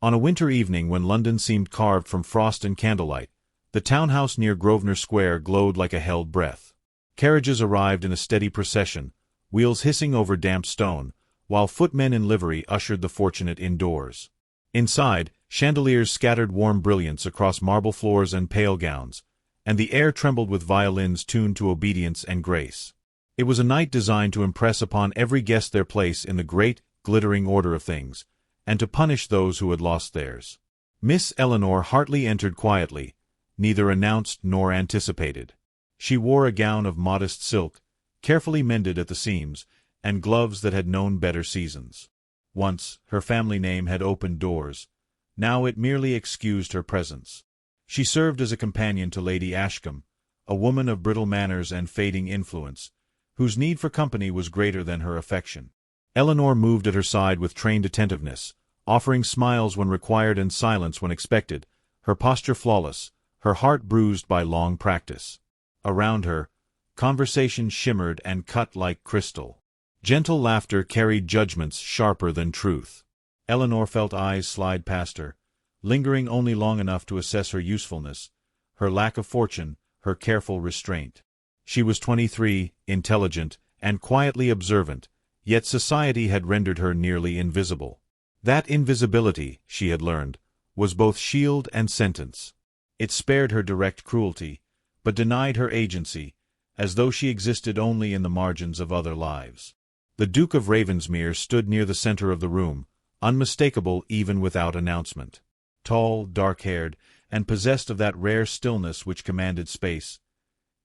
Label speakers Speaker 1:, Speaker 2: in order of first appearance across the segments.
Speaker 1: On a winter evening when London seemed carved from frost and candlelight, the townhouse near Grosvenor Square glowed like a held breath. Carriages arrived in a steady procession, wheels hissing over damp stone, while footmen in livery ushered the fortunate indoors. Inside, chandeliers scattered warm brilliance across marble floors and pale gowns, and the air trembled with violins tuned to obedience and grace. It was a night designed to impress upon every guest their place in the great, glittering order of things, and to punish those who had lost theirs. Miss Eleanor Hartley entered quietly, neither announced nor anticipated. She wore a gown of modest silk, carefully mended at the seams, and gloves that had known better seasons. Once, her family name had opened doors. Now it merely excused her presence. She served as a companion to Lady Ashcombe, a woman of brittle manners and fading influence, whose need for company was greater than her affection. Eleanor moved at her side with trained attentiveness, offering smiles when required and silence when expected, her posture flawless, her heart bruised by long practice. Around her, conversation shimmered and cut like crystal. Gentle laughter carried judgments sharper than truth. Eleanor felt eyes slide past her, lingering only long enough to assess her usefulness, her lack of fortune, her careful restraint. She was 23, intelligent, and quietly observant, yet society had rendered her nearly invisible. That invisibility, she had learned, was both shield and sentence. It spared her direct cruelty, but denied her agency, as though she existed only in the margins of other lives. The Duke of Ravensmere stood near the center of the room, unmistakable even without announcement. Tall, dark-haired, and possessed of that rare stillness which commanded space,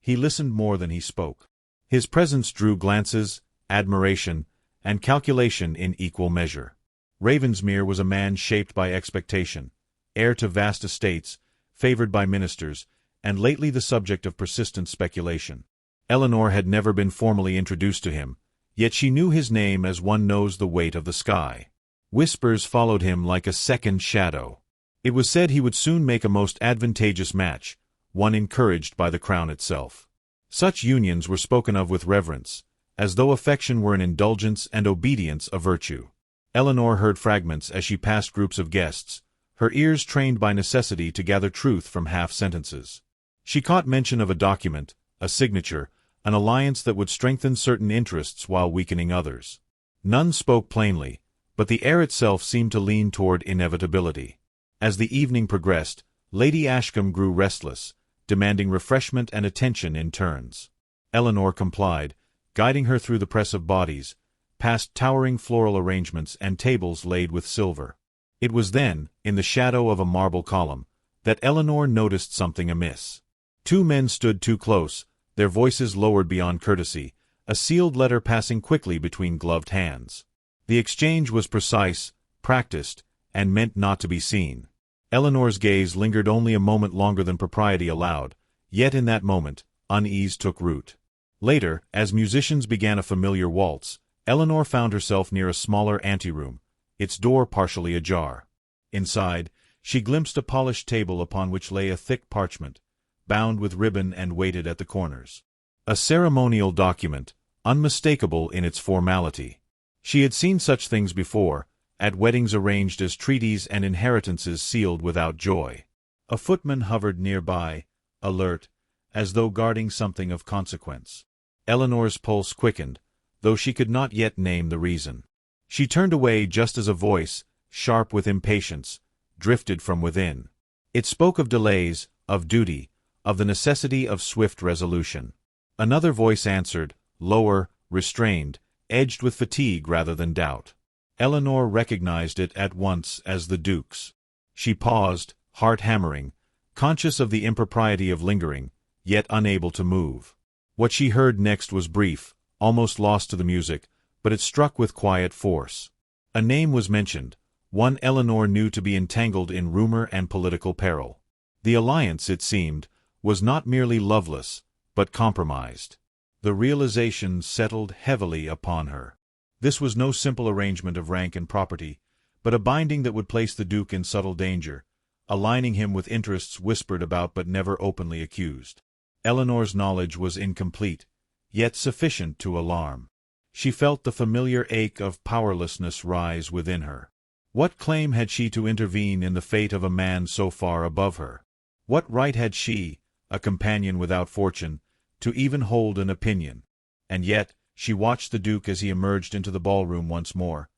Speaker 1: he listened more than he spoke. His presence drew glances, admiration, and calculation in equal measure. Ravensmere was a man shaped by expectation, heir to vast estates, favored by ministers, and lately the subject of persistent speculation. Eleanor had never been formally introduced to him, yet she knew his name as one knows the weight of the sky. Whispers followed him like a second shadow. It was said he would soon make a most advantageous match, one encouraged by the crown itself. Such unions were spoken of with reverence, as though affection were an indulgence and obedience a virtue. Eleanor heard fragments as she passed groups of guests, her ears trained by necessity to gather truth from half-sentences. She caught mention of a document, a signature, an alliance that would strengthen certain interests while weakening others. None spoke plainly, but the air itself seemed to lean toward inevitability. As the evening progressed, Lady Ashcombe grew restless, demanding refreshment and attention in turns. Eleanor complied, guiding her through the press of bodies, past towering floral arrangements and tables laid with silver. It was then, in the shadow of a marble column, that Eleanor noticed something amiss. Two men stood too close, their voices lowered beyond courtesy, a sealed letter passing quickly between gloved hands. The exchange was precise, practiced, and meant not to be seen. Eleanor's gaze lingered only a moment longer than propriety allowed, yet in that moment, unease took root. Later, as musicians began a familiar waltz, Eleanor found herself near a smaller anteroom, its door partially ajar. Inside, she glimpsed a polished table upon which lay a thick parchment, bound with ribbon and weighted at the corners. A ceremonial document, unmistakable in its formality. She had seen such things before, at weddings arranged as treaties and inheritances sealed without joy. A footman hovered nearby, alert, as though guarding something of consequence. Eleanor's pulse quickened, though she could not yet name the reason. She turned away just as a voice, sharp with impatience, drifted from within. It spoke of delays, of duty, of the necessity of swift resolution. Another voice answered, lower, restrained, edged with fatigue rather than doubt. Eleanor recognized it at once as the Duke's. She paused, heart hammering, conscious of the impropriety of lingering, yet unable to move. What she heard next was brief, almost lost to the music, but it struck with quiet force. A name was mentioned, one Eleanor knew to be entangled in rumor and political peril. The alliance, it seemed, was not merely loveless, but compromised. The realization settled heavily upon her. This was no simple arrangement of rank and property, but a binding that would place the Duke in subtle danger, aligning him with interests whispered about but never openly accused. Eleanor's knowledge was incomplete, yet sufficient to alarm. She felt the familiar ache of powerlessness rise within her. What claim had she to intervene in the fate of a man so far above her? What right had she, a companion without fortune, to even hold an opinion? And yet, she watched the Duke as he emerged into the ballroom once more,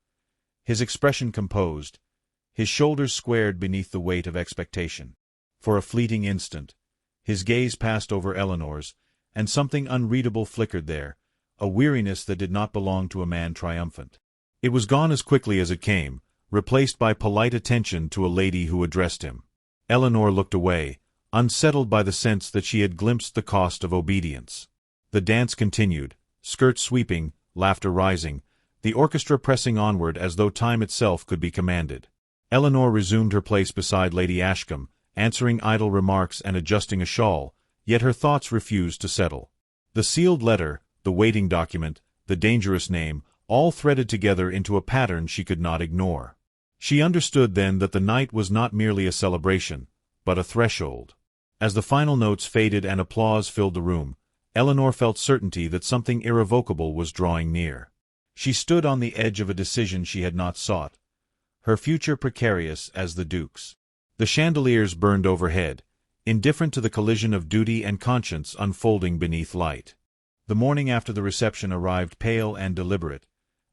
Speaker 1: his expression composed, his shoulders squared beneath the weight of expectation. For a fleeting instant, his gaze passed over Eleanor's, and something unreadable flickered there, a weariness that did not belong to a man triumphant. It was gone as quickly as it came, replaced by polite attention to a lady who addressed him. Eleanor looked away, unsettled by the sense that she had glimpsed the cost of obedience. The dance continued, skirts sweeping, laughter rising, the orchestra pressing onward as though time itself could be commanded. Eleanor resumed her place beside Lady Ashcombe, answering idle remarks and adjusting a shawl, yet her thoughts refused to settle. The sealed letter, the waiting document, the dangerous name, all threaded together into a pattern she could not ignore. She understood then that the night was not merely a celebration, but a threshold. As the final notes faded and applause filled the room, Eleanor felt certainty that something irrevocable was drawing near. She stood on the edge of a decision she had not sought, her future precarious as the Duke's. The chandeliers burned overhead, indifferent to the collision of duty and conscience unfolding beneath light. The morning after the reception arrived pale and deliberate,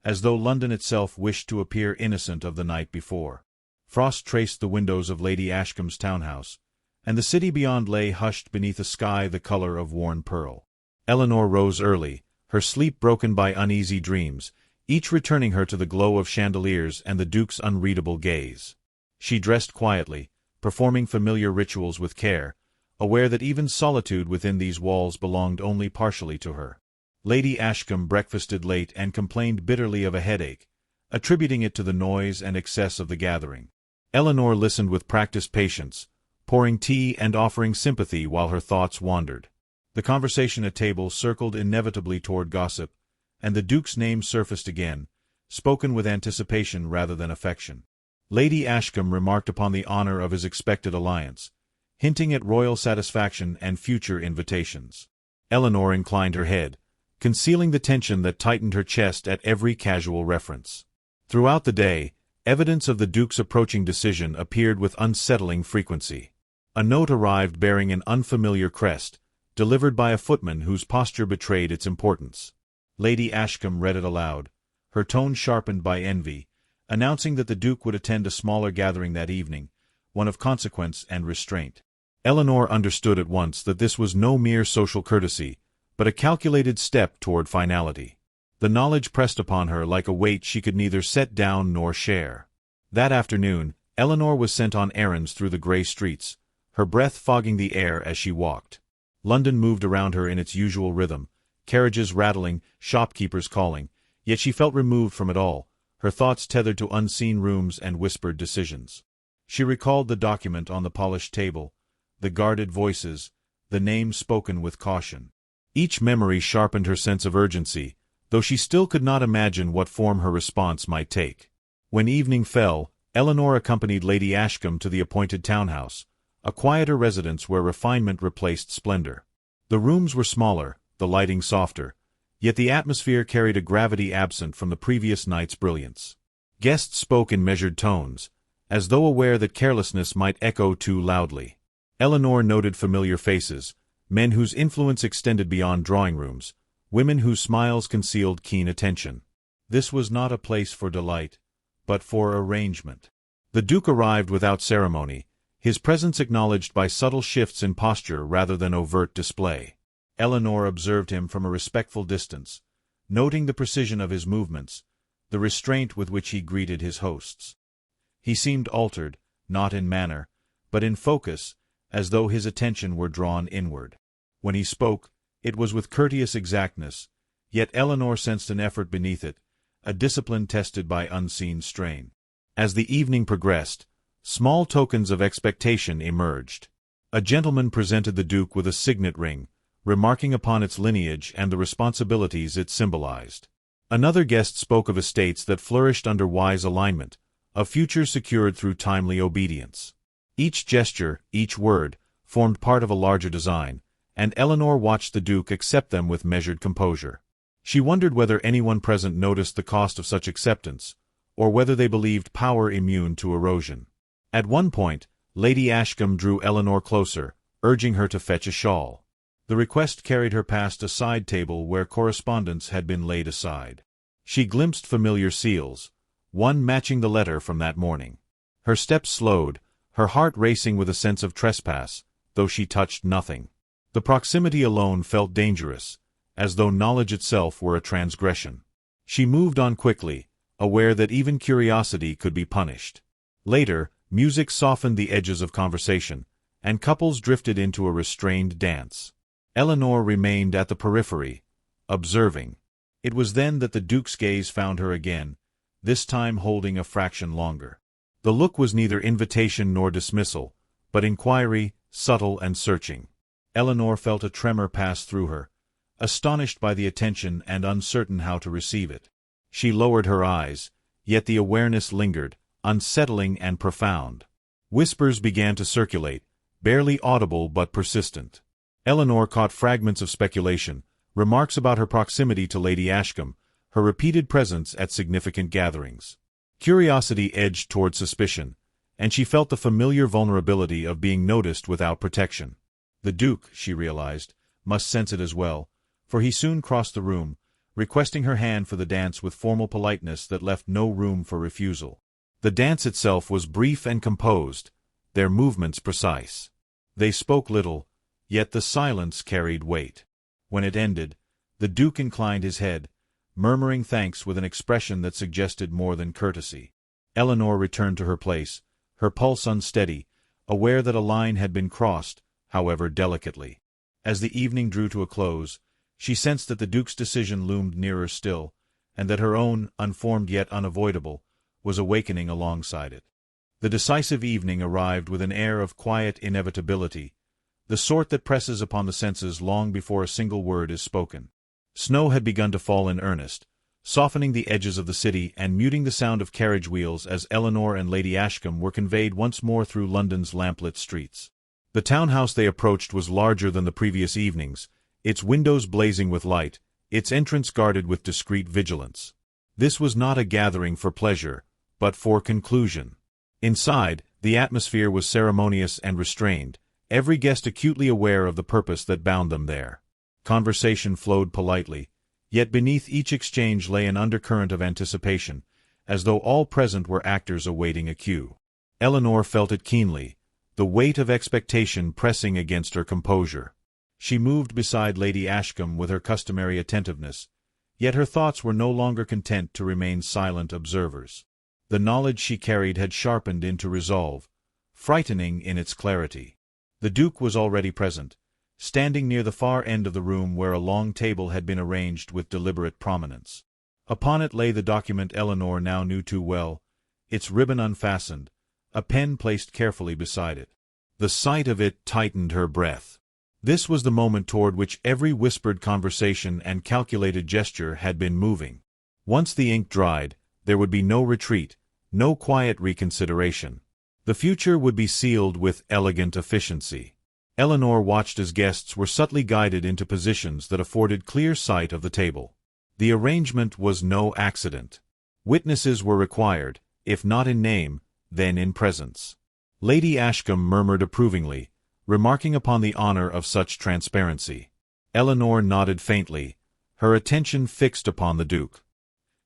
Speaker 1: as though London itself wished to appear innocent of the night before. Frost traced the windows of Lady Ashcombe's townhouse, and the city beyond lay hushed beneath a sky the color of worn pearl. Eleanor rose early, her sleep broken by uneasy dreams, each returning her to the glow of chandeliers and the Duke's unreadable gaze. She dressed quietly, performing familiar rituals with care, aware that even solitude within these walls belonged only partially to her. Lady Ashcombe breakfasted late and complained bitterly of a headache, attributing it to the noise and excess of the gathering. Eleanor listened with practiced patience, pouring tea and offering sympathy while her thoughts wandered. The conversation at table circled inevitably toward gossip, and the Duke's name surfaced again, spoken with anticipation rather than affection. Lady Ashcombe remarked upon the honor of his expected alliance, hinting at royal satisfaction and future invitations. Eleanor inclined her head, concealing the tension that tightened her chest at every casual reference. Throughout the day, evidence of the Duke's approaching decision appeared with unsettling frequency. A note arrived bearing an unfamiliar crest, delivered by a footman whose posture betrayed its importance. Lady Ashcombe read it aloud, her tone sharpened by envy, announcing that the Duke would attend a smaller gathering that evening, one of consequence and restraint. Eleanor understood at once that this was no mere social courtesy, but a calculated step toward finality. The knowledge pressed upon her like a weight she could neither set down nor share. That afternoon, Eleanor was sent on errands through the grey streets, her breath fogging the air as she walked. London moved around her in its usual rhythm, carriages rattling, shopkeepers calling, yet she felt removed from it all, her thoughts tethered to unseen rooms and whispered decisions. She recalled the document on the polished table, the guarded voices, the names spoken with caution. Each memory sharpened her sense of urgency, though she still could not imagine what form her response might take. When evening fell, Eleanor accompanied Lady Ashcombe to the appointed townhouse, a quieter residence where refinement replaced splendor. The rooms were smaller, the lighting softer, yet the atmosphere carried a gravity absent from the previous night's brilliance. Guests spoke in measured tones, as though aware that carelessness might echo too loudly. Eleanor noted familiar faces, men whose influence extended beyond drawing rooms, women whose smiles concealed keen attention. This was not a place for delight, but for arrangement. The Duke arrived without ceremony, his presence acknowledged by subtle shifts in posture rather than overt display. Eleanor observed him from a respectful distance, noting the precision of his movements, the restraint with which he greeted his hosts. He seemed altered, not in manner, but in focus, as though his attention were drawn inward. When he spoke, it was with courteous exactness, yet Eleanor sensed an effort beneath it, a discipline tested by unseen strain. As the evening progressed, small tokens of expectation emerged. A gentleman presented the Duke with a signet ring, remarking upon its lineage and the responsibilities it symbolized. Another guest spoke of estates that flourished under wise alignment, a future secured through timely obedience. Each gesture, each word, formed part of a larger design, and Eleanor watched the Duke accept them with measured composure. She wondered whether anyone present noticed the cost of such acceptance, or whether they believed power immune to erosion. At one point, Lady Ashcombe drew Eleanor closer, urging her to fetch a shawl. The request carried her past a side table where correspondence had been laid aside. She glimpsed familiar seals, one matching the letter from that morning. Her steps slowed, her heart racing with a sense of trespass, though she touched nothing. The proximity alone felt dangerous, as though knowledge itself were a transgression. She moved on quickly, aware that even curiosity could be punished. Later, music softened the edges of conversation, and couples drifted into a restrained dance. Eleanor remained at the periphery, observing. It was then that the Duke's gaze found her again, this time holding a fraction longer. The look was neither invitation nor dismissal, but inquiry, subtle and searching. Eleanor felt a tremor pass through her, astonished by the attention and uncertain how to receive it. She lowered her eyes, yet the awareness lingered, unsettling and profound. Whispers began to circulate, barely audible but persistent. Eleanor caught fragments of speculation, remarks about her proximity to Lady Ashcombe, her repeated presence at significant gatherings. Curiosity edged toward suspicion, and she felt the familiar vulnerability of being noticed without protection. The Duke, she realized, must sense it as well, for he soon crossed the room, requesting her hand for the dance with formal politeness that left no room for refusal. The dance itself was brief and composed, their movements precise. They spoke little, yet the silence carried weight. When it ended, the Duke inclined his head, murmuring thanks with an expression that suggested more than courtesy. Eleanor returned to her place, her pulse unsteady, aware that a line had been crossed, however delicately. As the evening drew to a close, she sensed that the Duke's decision loomed nearer still, and that her own, unformed yet unavoidable, was awakening alongside it. The decisive evening arrived with an air of quiet inevitability, the sort that presses upon the senses long before a single word is spoken. Snow had begun to fall in earnest, softening the edges of the city and muting the sound of carriage wheels as Eleanor and Lady Ashcombe were conveyed once more through London's lamplit streets. The townhouse they approached was larger than the previous evenings, its windows blazing with light, its entrance guarded with discreet vigilance. This was not a gathering for pleasure, but for conclusion. Inside, the atmosphere was ceremonious and restrained, every guest acutely aware of the purpose that bound them there. Conversation flowed politely, yet beneath each exchange lay an undercurrent of anticipation, as though all present were actors awaiting a cue. Eleanor felt it keenly, the weight of expectation pressing against her composure. She moved beside Lady Ashcombe with her customary attentiveness, yet her thoughts were no longer content to remain silent observers. The knowledge she carried had sharpened into resolve, frightening in its clarity. The Duke was already present, standing near the far end of the room where a long table had been arranged with deliberate prominence. Upon it lay the document Eleanor now knew too well, its ribbon unfastened, a pen placed carefully beside it. The sight of it tightened her breath. This was the moment toward which every whispered conversation and calculated gesture had been moving. Once the ink dried, there would be no retreat, no quiet reconsideration. The future would be sealed with elegant efficiency. Eleanor watched as guests were subtly guided into positions that afforded clear sight of the table. The arrangement was no accident. Witnesses were required, if not in name, then in presence. Lady Ashcombe murmured approvingly, remarking upon the honor of such transparency. Eleanor nodded faintly, her attention fixed upon the Duke.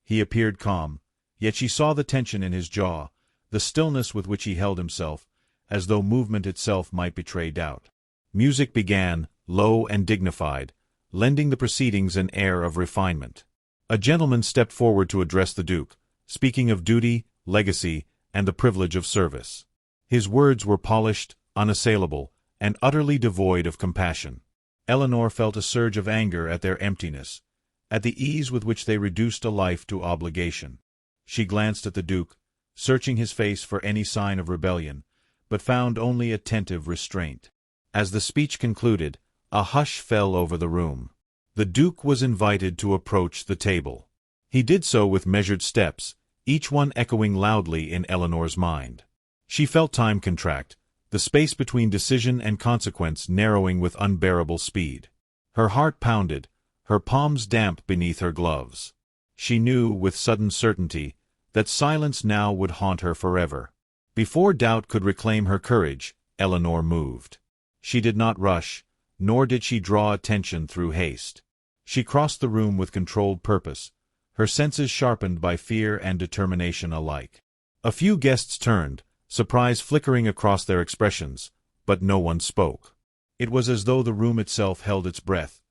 Speaker 1: He appeared calm, yet she saw the tension in his jaw, the stillness with which he held himself, as though movement itself might betray doubt. Music began, low and dignified, lending the proceedings an air of refinement. A gentleman stepped forward to address the Duke, speaking of duty, legacy, and the privilege of service. His words were polished, unassailable, and utterly devoid of compassion. Eleanor felt a surge of anger at their emptiness, at the ease with which they reduced a life to obligation. She glanced at the Duke, searching his face for any sign of rebellion, but found only attentive restraint. As the speech concluded, a hush fell over the room. The Duke was invited to approach the table. He did so with measured steps, each one echoing loudly in Eleanor's mind. She felt time contract, the space between decision and consequence narrowing with unbearable speed. Her heart pounded, her palms damp beneath her gloves. She knew, with sudden certainty, that silence now would haunt her forever. Before doubt could reclaim her courage, Eleanor moved. She did not rush, nor did she draw attention through haste. She crossed the room with controlled purpose, her senses sharpened by fear and determination alike. A few guests turned, surprise flickering across their expressions, but no one spoke. It was as though the room itself held its breath,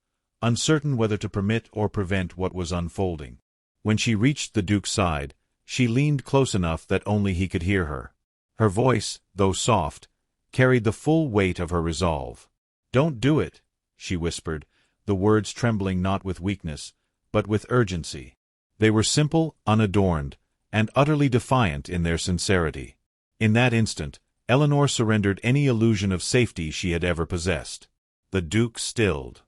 Speaker 1: uncertain whether to permit or prevent what was unfolding. When she reached the Duke's side, she leaned close enough that only he could hear her. Her voice, though soft, carried the full weight of her resolve. "Don't do it," she whispered, the words trembling not with weakness, but with urgency. They were simple, unadorned, and utterly defiant in their sincerity. In that instant, Eleanor surrendered any illusion of safety she had ever possessed. The Duke stilled.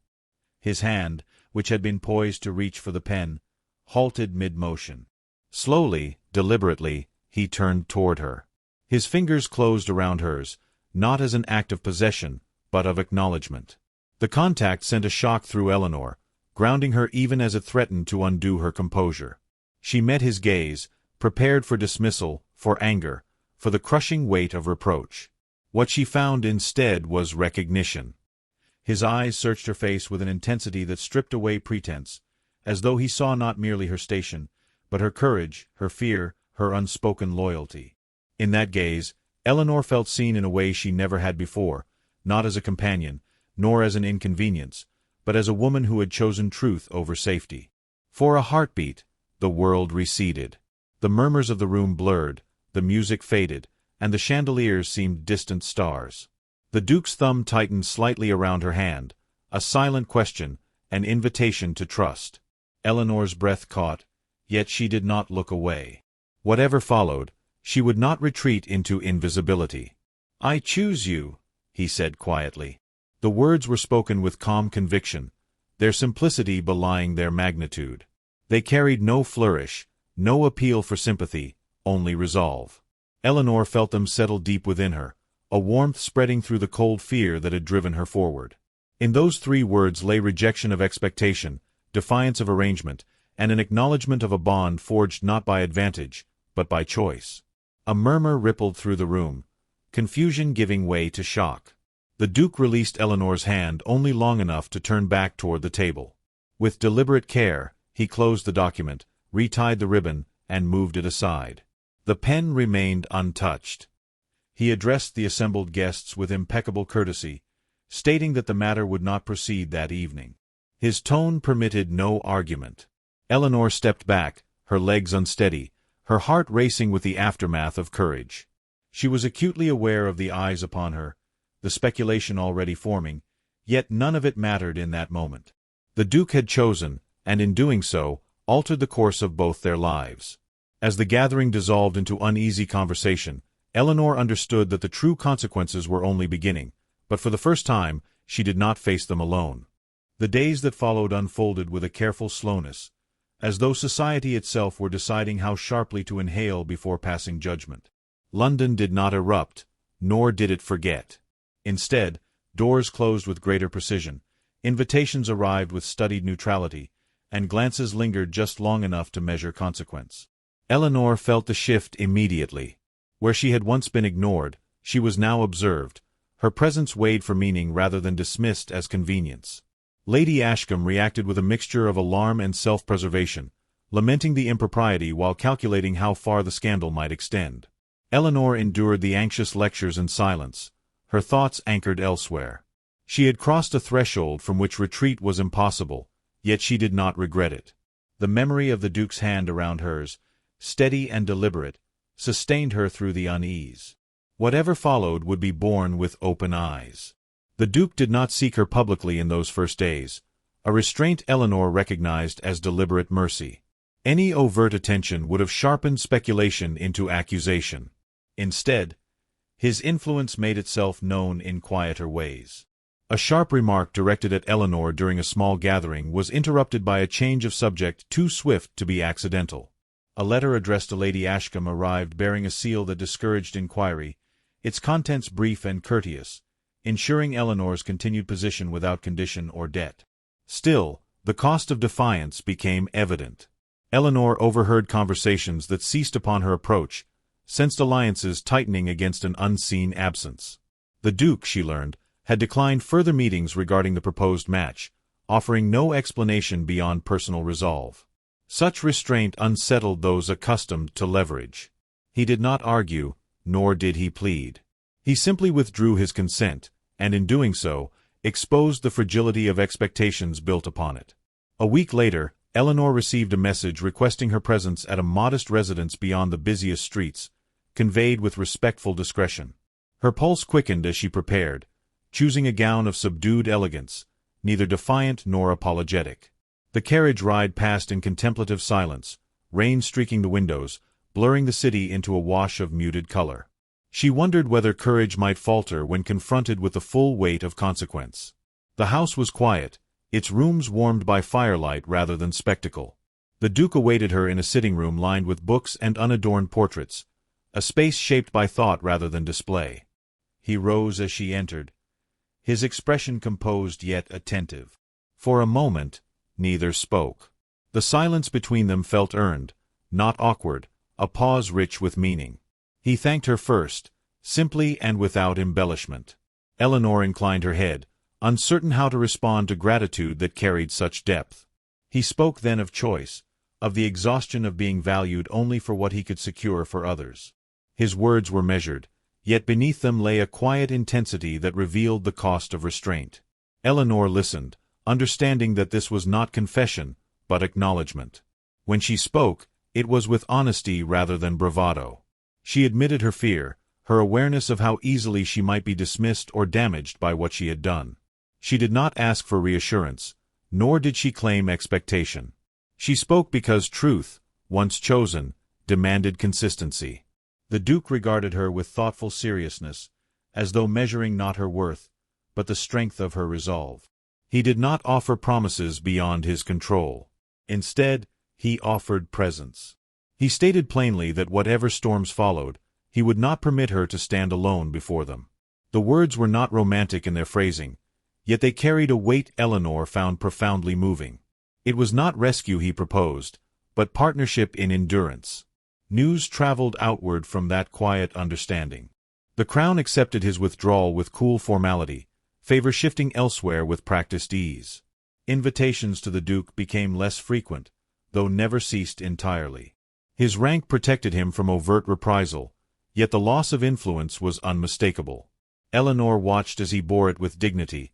Speaker 1: His hand, which had been poised to reach for the pen, halted mid-motion. Slowly, deliberately, he turned toward her. His fingers closed around hers, not as an act of possession, but of acknowledgement. The contact sent a shock through Eleanor, grounding her even as it threatened to undo her composure. She met his gaze, prepared for dismissal, for anger, for the crushing weight of reproach. What she found instead was recognition. His eyes searched her face with an intensity that stripped away pretense, as though he saw not merely her station, but her courage, her fear, her unspoken loyalty. In that gaze, Eleanor felt seen in a way she never had before, not as a companion, nor as an inconvenience, but as a woman who had chosen truth over safety. For a heartbeat, the world receded. The murmurs of the room blurred, the music faded, and the chandeliers seemed distant stars. The Duke's thumb tightened slightly around her hand, a silent question, an invitation to trust. Eleanor's breath caught, yet she did not look away. Whatever followed, she would not retreat into invisibility. "I choose you," he said quietly. The words were spoken with calm conviction, their simplicity belying their magnitude. They carried no flourish, no appeal for sympathy, only resolve. Eleanor felt them settle deep within her, a warmth spreading through the cold fear that had driven her forward. In those 3 words lay rejection of expectation, defiance of arrangement, and an acknowledgment of a bond forged not by advantage, but by choice. A murmur rippled through the room, confusion giving way to shock. The Duke released Eleanor's hand only long enough to turn back toward the table. With deliberate care, he closed the document, retied the ribbon, and moved it aside. The pen remained untouched. He addressed the assembled guests with impeccable courtesy, stating that the matter would not proceed that evening. His tone permitted no argument. Eleanor stepped back, her legs unsteady, her heart racing with the aftermath of courage. She was acutely aware of the eyes upon her, the speculation already forming, yet none of it mattered in that moment. The Duke had chosen, and in doing so, altered the course of both their lives. As the gathering dissolved into uneasy conversation, Eleanor understood that the true consequences were only beginning, but for the first time, she did not face them alone. The days that followed unfolded with a careful slowness, as though society itself were deciding how sharply to inhale before passing judgment. London did not erupt, nor did it forget. Instead, doors closed with greater precision, invitations arrived with studied neutrality, and glances lingered just long enough to measure consequence. Eleanor felt the shift immediately. Where she had once been ignored, she was now observed. Her presence weighed for meaning rather than dismissed as convenience. Lady Ashcombe reacted with a mixture of alarm and self-preservation, lamenting the impropriety while calculating how far the scandal might extend. Eleanor endured the anxious lectures in silence, her thoughts anchored elsewhere. She had crossed a threshold from which retreat was impossible, yet she did not regret it. The memory of the Duke's hand around hers, steady and deliberate, sustained her through the unease. Whatever followed would be borne with open eyes. The Duke did not seek her publicly in those first days, a restraint Eleanor recognized as deliberate mercy. Any overt attention would have sharpened speculation into accusation. Instead, his influence made itself known in quieter ways. A sharp remark directed at Eleanor during a small gathering was interrupted by a change of subject too swift to be accidental. A letter addressed to Lady Ashcombe arrived bearing a seal that discouraged inquiry, its contents brief and courteous, ensuring Eleanor's continued position without condition or debt. Still, the cost of defiance became evident. Eleanor overheard conversations that ceased upon her approach, sensed alliances tightening against an unseen absence. The Duke, she learned, had declined further meetings regarding the proposed match, offering no explanation beyond personal resolve. Such restraint unsettled those accustomed to leverage. He did not argue, nor did he plead. He simply withdrew his consent, and in doing so, exposed the fragility of expectations built upon it. A week later, Eleanor received a message requesting her presence at a modest residence beyond the busiest streets, conveyed with respectful discretion. Her pulse quickened as she prepared, choosing a gown of subdued elegance, neither defiant nor apologetic. The carriage ride passed in contemplative silence, rain streaking the windows, blurring the city into a wash of muted color. She wondered whether courage might falter when confronted with the full weight of consequence. The house was quiet, its rooms warmed by firelight rather than spectacle. The Duke awaited her in a sitting room lined with books and unadorned portraits, a space shaped by thought rather than display. He rose as she entered, his expression composed yet attentive. For a moment, neither spoke. The silence between them felt earned, not awkward, a pause rich with meaning. He thanked her first, simply and without embellishment. Eleanor inclined her head, uncertain how to respond to gratitude that carried such depth. He spoke then of choice, of the exhaustion of being valued only for what he could secure for others. His words were measured, yet beneath them lay a quiet intensity that revealed the cost of restraint. Eleanor listened, understanding that this was not confession, but acknowledgment. When she spoke, it was with honesty rather than bravado. She admitted her fear, her awareness of how easily she might be dismissed or damaged by what she had done. She did not ask for reassurance, nor did she claim expectation. She spoke because truth, once chosen, demanded consistency. The Duke regarded her with thoughtful seriousness, as though measuring not her worth, but the strength of her resolve. He did not offer promises beyond his control. Instead, he offered presence. He stated plainly that whatever storms followed, he would not permit her to stand alone before them. The words were not romantic in their phrasing, yet they carried a weight Eleanor found profoundly moving. It was not rescue he proposed, but partnership in endurance. News traveled outward from that quiet understanding. The Crown accepted his withdrawal with cool formality, favor shifting elsewhere with practiced ease. Invitations to the Duke became less frequent, though never ceased entirely. His rank protected him from overt reprisal, yet the loss of influence was unmistakable. Eleanor watched as he bore it with dignity,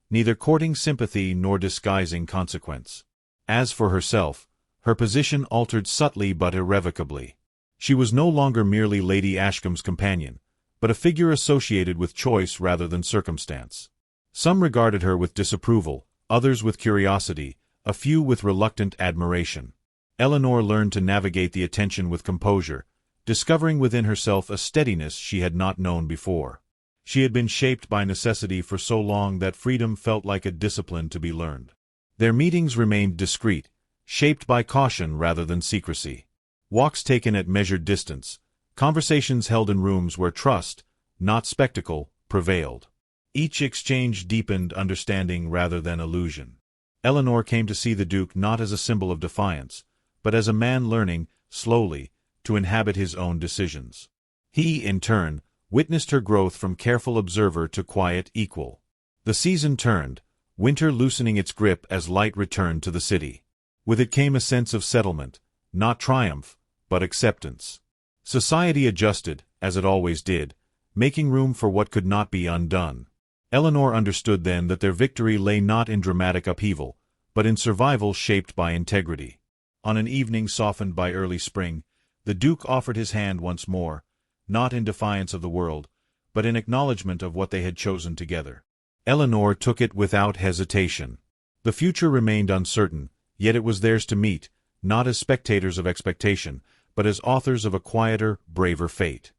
Speaker 1: neither courting sympathy nor disguising consequence. As for herself, her position altered subtly but irrevocably. She was no longer merely Lady Ashcombe's companion, but a figure associated with choice rather than circumstance. Some regarded her with disapproval, others with curiosity, a few with reluctant admiration. Eleanor learned to navigate the attention with composure, discovering within herself a steadiness she had not known before. She had been shaped by necessity for so long that freedom felt like a discipline to be learned. Their meetings remained discreet, shaped by caution rather than secrecy. Walks taken at measured distance, conversations held in rooms where trust, not spectacle, prevailed. Each exchange deepened understanding rather than illusion. Eleanor came to see the Duke not as a symbol of defiance, but as a man learning, slowly, to inhabit his own decisions. He, in turn, witnessed her growth from careful observer to quiet equal. The season turned, winter loosening its grip as light returned to the city. With it came a sense of settlement, not triumph, but acceptance. Society adjusted, as it always did, making room for what could not be undone. Eleanor understood then that their victory lay not in dramatic upheaval, but in survival shaped by integrity. On an evening softened by early spring, the Duke offered his hand once more, not in defiance of the world, but in acknowledgment of what they had chosen together. Eleanor took it without hesitation. The future remained uncertain, yet it was theirs to meet, not as spectators of expectation, but as authors of a quieter, braver fate.